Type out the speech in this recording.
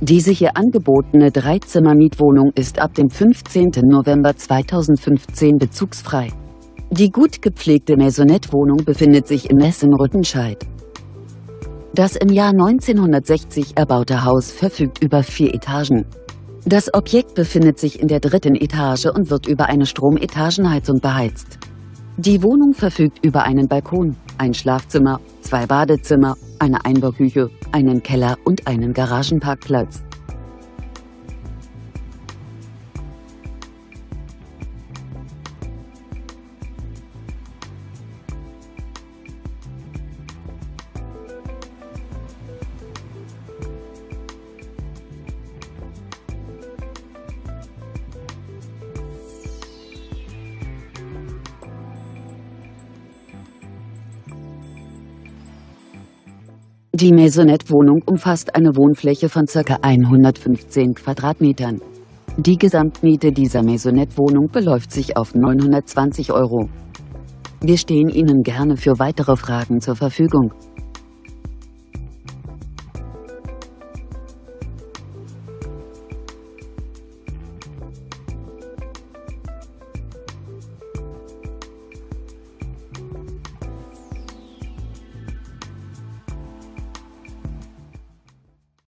Diese hier angebotene Dreizimmer-Mietwohnung ist ab dem 15. November 2015 bezugsfrei. Die gut gepflegte Maisonette-Wohnung befindet sich in Essen-Rüttenscheid. Das im Jahr 1960 erbaute Haus verfügt über 4 Etagen. Das Objekt befindet sich in der 3. Etage und wird über eine Strometagenheizung beheizt. Die Wohnung verfügt über einen Balkon, ein Schlafzimmer, 2 Badezimmer, eine Einbauküche, einen Keller und einen Garagenparkplatz. Die Maisonette-Wohnung umfasst eine Wohnfläche von ca. 115 Quadratmetern. Die Gesamtmiete dieser Maisonette-Wohnung beläuft sich auf 920 €. Wir stehen Ihnen gerne für weitere Fragen zur Verfügung.